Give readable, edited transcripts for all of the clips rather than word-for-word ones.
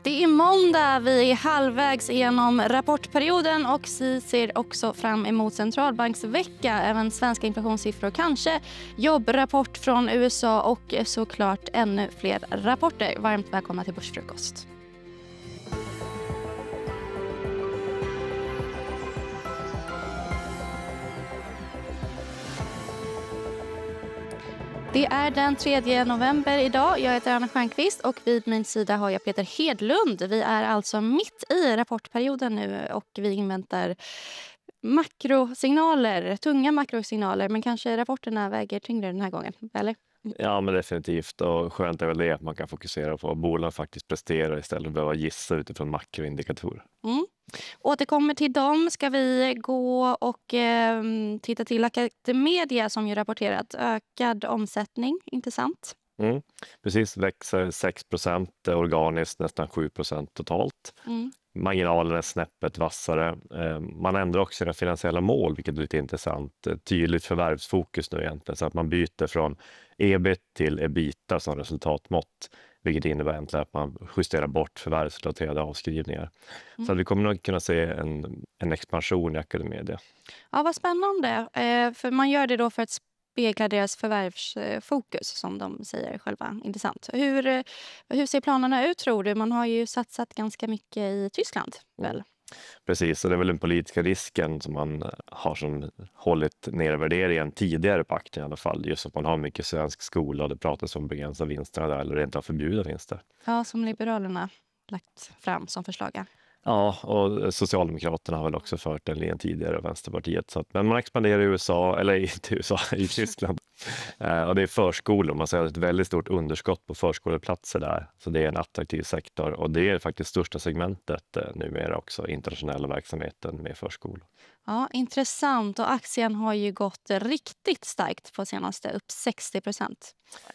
Det är måndag, vi är halvvägs igenom rapportperioden och vi ser också fram emot centralbanksvecka, även svenska inflationssiffror, kanske jobbrapport från USA och såklart ännu fler rapporter. Varmt välkomna till Börsfrukost. Det är den 3 november idag. Jag heter Anna Stjernqvist och vid min sida har jag Peter Hedlund. Vi är alltså mitt i rapportperioden nu och vi inväntar makrosignaler, tunga makrosignaler, men kanske rapporterna väger tyngre den här gången, eller? Ja, men definitivt. Och skönt är väl det att man kan fokusera på vad bolag faktiskt presterar istället för att behöva gissa utifrån makroindikatorer. Återkommer till dem ska vi gå och titta till Academedia som ju rapporterat ökad omsättning, intressant. Precis, växer 6% organiskt, nästan 7% totalt. Marginalen är snäppet vassare. Man ändrar också sina finansiella mål, vilket är lite intressant. Tydligt förvärvsfokus nu egentligen, så att man byter från EBIT till EBITDA som resultatmått, vilket innebär egentligen att man justerar bort förvärvsrelaterade avskrivningar. Så att vi kommer nog kunna se en expansion i Academedia. Ja, vad spännande. För man gör det då för att spegla deras förvärvsfokus, som de säger själva. Intressant. Hur ser planerna ut, tror du? Man har ju satsat ganska mycket i Tyskland, väl? Precis, och det är väl den politiska risken som man har som hållit ner värderingen tidigare på aktien i alla fall. Just att man har mycket svensk skola och det pratas om begränsa vinsterna där, eller rent av förbjuda vinster. Ja, som Liberalerna lagt fram som förslag. Ja, och Socialdemokraterna har väl också fört den linjen tidigare, Vänsterpartiet. Så att, men man expanderar i USA, eller inte USA, i Tyskland. Och det är förskolor, man säger ett väldigt stort underskott på förskoleplatser där. Så det är en attraktiv sektor och det är faktiskt största segmentet numera också, internationella verksamheten med förskolor. Ja, intressant. Och aktien har ju gått riktigt starkt på senaste, upp 60%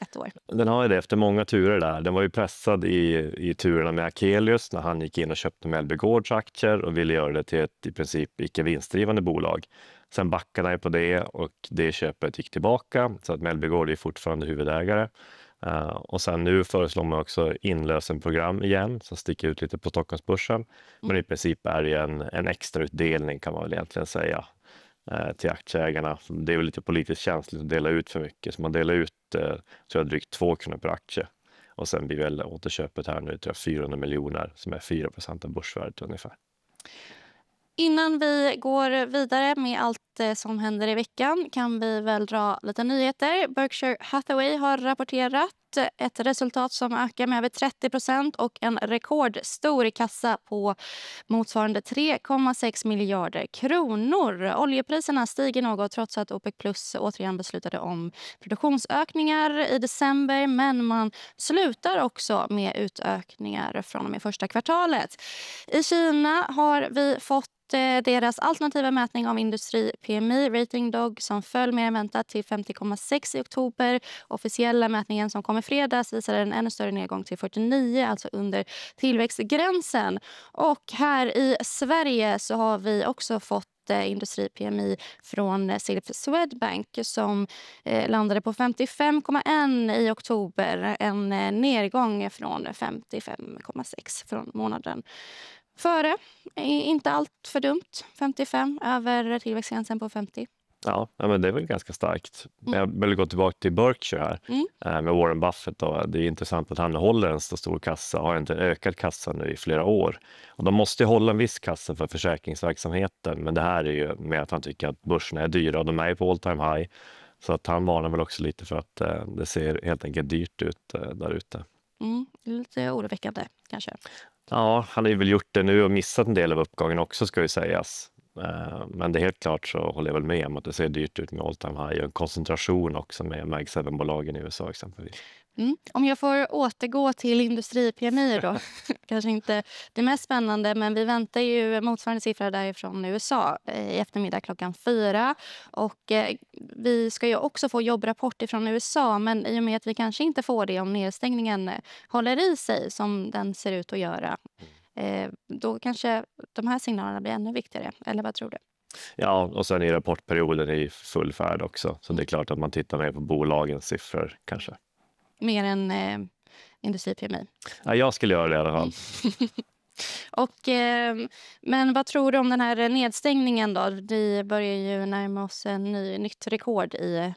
ett år. Den har ju det efter många turer där. Den var ju pressad i turerna med Akelius när han gick in och köpte Mellby Gårds aktier och ville göra det till ett i princip icke vinstdrivande bolag. Sen backade han på det och det köpet gick tillbaka, så att Mellby Gård är fortfarande huvudägare. Och sen nu föreslår man också inlösenprogram igen som sticker ut lite på Stockholmsbörsen. Men i princip är det en extra utdelning, kan man väl egentligen säga, till aktieägarna. Det är väl lite politiskt känsligt att dela ut för mycket, så man delar ut tror jag, drygt 2 kronor per aktie. Och sen blir väl återköpet här nu tror jag 400 miljoner som är 4% av börsvärdet ungefär. Innan vi går vidare med allt som händer i veckan kan vi väl dra lite nyheter. Berkshire Hathaway har rapporterat ett resultat som ökar med över 30% och en rekordstor kassa på motsvarande 3,6 miljarder kronor. Oljepriserna stiger något trots att OPEC Plus återigen beslutade om produktionsökningar i december, men man slutar också med utökningar från och med första kvartalet. I Kina har vi fått deras alternativa mätning av industri-PMI, Rating Dog, som föll mer än väntat till 50,6 i oktober. Officiella mätningen som kom i fredags visade en ännu större nedgång till 49, alltså under tillväxtgränsen. Och här i Sverige så har vi också fått industri-PMI från Silf Swedbank som landade på 55,1 i oktober. En nedgång från 55,6 från månaden före. Inte allt för dumt. 55 över tillväxtgränsen på 50. Ja, men det är väl ganska starkt. Jag vill gå tillbaka till Berkshire här med Warren Buffett. Då. Det är intressant att han håller en så stor kassa, har inte ökat kassa nu i flera år. Och de måste ju hålla en viss kassa för försäkringsverksamheten, men det här är ju med att han tycker att börserna är dyra och de är på all time high. Så att han varnar väl också lite för att det ser helt enkelt dyrt ut där ute. Lite oroväckande kanske. Ja, han har ju väl gjort det nu och missat en del av uppgången också, ska ju sägas. Men det är helt klart, så håller jag väl med om att det ser dyrt ut med all time high och en koncentration också med Mag 7-bolagen i USA exempelvis. Om jag får återgå till industri-PMI då, kanske inte det mest spännande, men vi väntar ju motsvarande siffror därifrån USA i eftermiddag klockan 4. Och vi ska ju också få jobbrapport från USA, men i och med att vi kanske inte får det om nedstängningen håller i sig som den ser ut att göra, då kanske de här signalerna blir ännu viktigare, eller vad tror du? Ja, och sen är rapportperioden i full färd också, så det är klart att man tittar mer på bolagens siffror kanske. Mer än Industri-PMI. Ja, jag skulle göra det i alla fall. Och, men vad tror du om den här nedstängningen då? Vi börjar ju närma oss nytt rekord i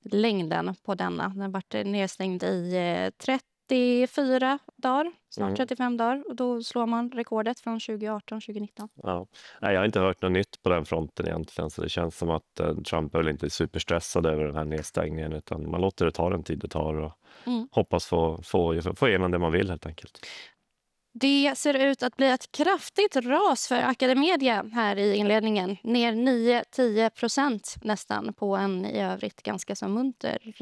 längden på denna. Den har varit nedstängd i 34 dagar, snart 35 dagar. Och då slår man rekordet från 2018-2019. Ja. Nej, jag har inte hört något nytt på den fronten egentligen, så det känns som att Trump är väl inte superstressad över den här nedstängningen, utan man låter det ta den tid det tar och hoppas få igenom det man vill helt enkelt. Det ser ut att bli ett kraftigt ras för Academedia här i inledningen. Ner 9-10% nästan på en i övrigt ganska så munter.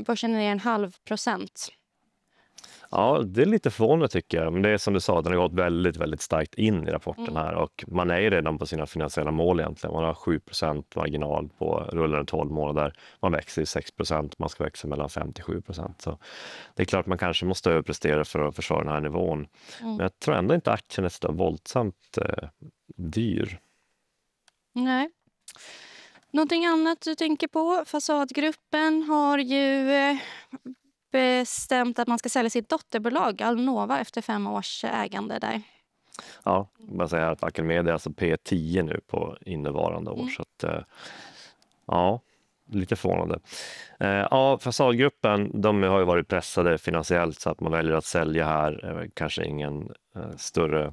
Börsen är ner 0,5%. Ja, det är lite förvånande tycker jag. Men det är som du sa, den har gått väldigt, väldigt starkt in i rapporten här. Och man är ju redan på sina finansiella mål egentligen. Man har 7% marginal på rullande 12 månader. Man växer i 6%, man ska växa mellan 5-7%. Så det är klart man kanske måste överprestera för att försvara den här nivån. Men jag tror ändå inte aktien är så våldsamt dyr. Nej. Någonting annat du tänker på? Fasadgruppen har ju bestämt att man ska sälja sitt dotterbolag Alnova efter 5 års ägande där. Ja, man säger att Academedia är alltså P10 nu på innevarande år. Så att, ja, lite förvånande. Ja, Fasadgruppen, de har ju varit pressade finansiellt, så att man väljer att sälja här kanske ingen större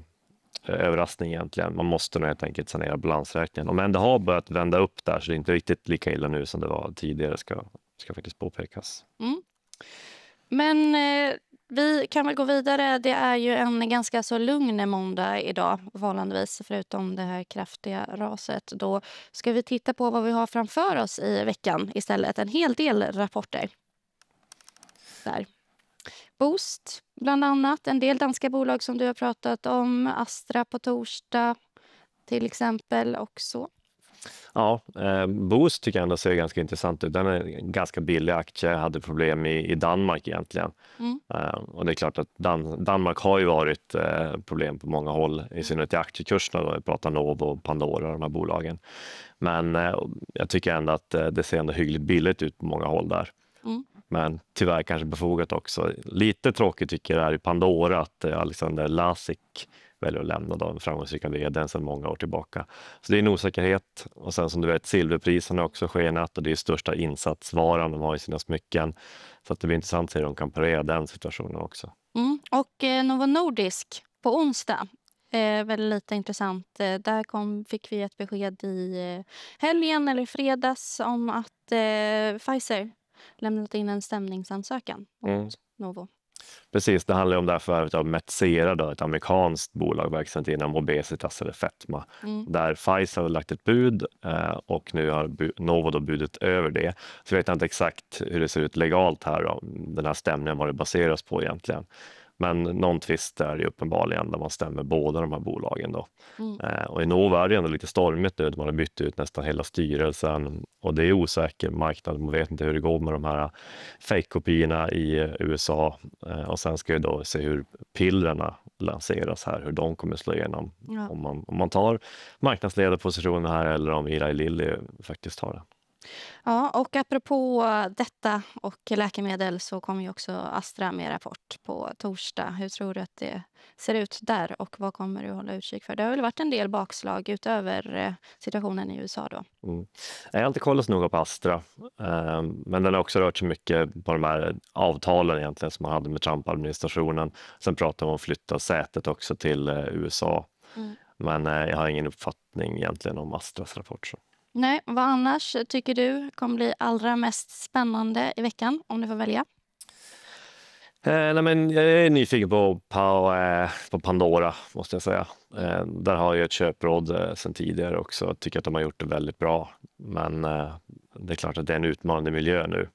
överraskning egentligen. Man måste nog helt enkelt sanera balansräkningen. Men det har börjat vända upp där, så det är inte riktigt lika illa nu som det var tidigare, ska faktiskt påpekas. Men vi kan väl gå vidare. Det är ju en ganska så lugn måndag idag, förhållandevis, förutom det här kraftiga raset. Då ska vi titta på vad vi har framför oss i veckan istället. En hel del rapporter. Där. Boost, bland annat. En del danska bolag som du har pratat om. Astra på torsdag till exempel också. Ja, Boost tycker jag ändå ser ganska intressant ut. Den är en ganska billig aktie, hade problem i Danmark egentligen. Och det är klart att Danmark har ju varit problem på många håll, i synnerhet i aktiekurserna då. Vi pratar Novo och Pandora, de här bolagen. Men jag tycker ändå att det ser ändå hyggligt billigt ut på många håll där. Men tyvärr kanske befogat också. Lite tråkigt tycker jag är i Pandora att Alexander Lasik väljer att lämna den framgångsrika vdn sedan många år tillbaka. Så det är en osäkerhet. Och sen som du vet, silverpriserna är också skenat och det är största insatsvaran de har i sina smycken. Så att det blir intressant att se hur de kan parera den situationen också. Och Novo Nordisk på onsdag. Väldigt lite intressant. Där fick vi ett besked i helgen eller fredags om att Pfizer lämnat in en stämningsansökan mot Novo. Precis, det handlar om det här förvärvet av Metsera, då, ett amerikanskt bolag verksamt inom obesitas eller fetma. Där Pfizer har lagt ett bud och nu har Novo då budet över det. Så jag vet inte exakt hur det ser ut legalt här då, den här stämningen, vad det baseras på egentligen. Men någon tvist är det uppenbarligen där man stämmer båda de här bolagen då. Och i Novo är det ändå lite stormigt nu. Man har bytt ut nästan hela styrelsen och det är osäker marknad. Man vet inte hur det går med de här fake-kopiorna i USA. Och sen ska vi då se hur pillrarna lanseras här, hur de kommer slå igenom. Ja. Om man tar marknadsledarpositionen här eller om Eli Lilly faktiskt tar det. Ja, och apropå detta och läkemedel så kommer ju också Astra med rapport på torsdag. Hur tror du att det ser ut där och vad kommer du hålla utkik för? Det har väl varit en del bakslag utöver situationen i USA då? Jag har inte kollat så noga på Astra, men den har också rört sig mycket på de här avtalen egentligen som man hade med Trump-administrationen. Sen pratar man om att flytta sätet också till USA. Men jag har ingen uppfattning egentligen om Astras rapport. Så. Nej, vad annars tycker du kommer bli allra mest spännande i veckan om du får välja? Nej, men jag är nyfiken på Pandora måste jag säga. Där har jag ett köpråd sedan tidigare också. Jag tycker att de har gjort det väldigt bra. Men det är klart att det är en utmanande miljö nu.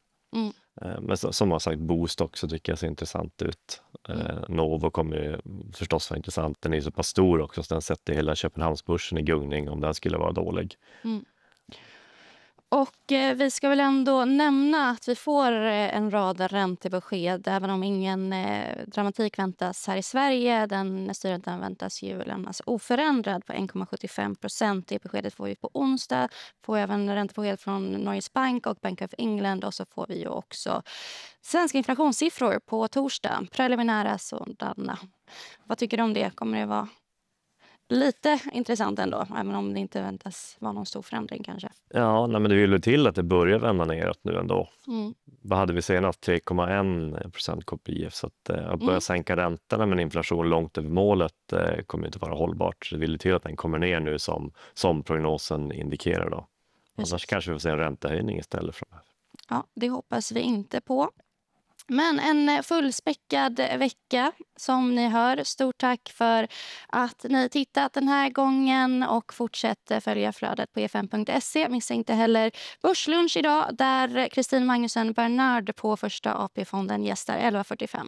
Men som har sagt, Boost också tycker jag ser intressant ut. Novo kommer ju förstås vara intressant. Den är så pass stor också så den sätter hela Köpenhamnsbörsen i gungning om den skulle vara dålig. Och vi ska väl ändå nämna att vi får en rad räntebesked även om ingen dramatik väntas här i Sverige. Den styrräntan väntas ju lämnas oförändrad på 1,75%. Det beskedet får vi på onsdag. Får även räntebesked från Norges Bank och Bank of England. Och så får vi ju också svenska inflationssiffror på torsdag. Preliminära sådana. Vad tycker du om det? Kommer det vara lite intressant ändå, även om det inte väntas vara någon stor förändring kanske? Ja, nej, men det vill ju till att det börjar vända neråt nu ändå. Mm. Vad hade vi senast? 3,1% KPIF. Så att börja sänka räntorna med en inflation långt över målet kommer inte vara hållbart. Det vill till att den kommer ner nu som prognosen indikerar då. Precis. Annars kanske vi får se en räntehöjning istället framöver. Ja, det hoppas vi inte på. Men en fullspäckad vecka som ni hör. Stort tack för att ni tittat den här gången och fortsätter följa flödet på e5.se. Missa inte heller Börslunch idag där Kristin Magnusson Bernard på Första AP-fonden gästar 11.45.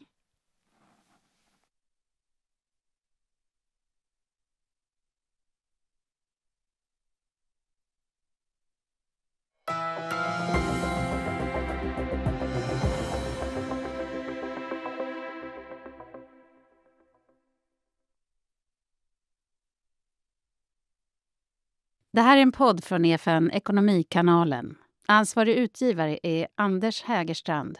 Det här är en podd från EFN Ekonomikanalen. Ansvarig utgivare är Anders Hägerstrand.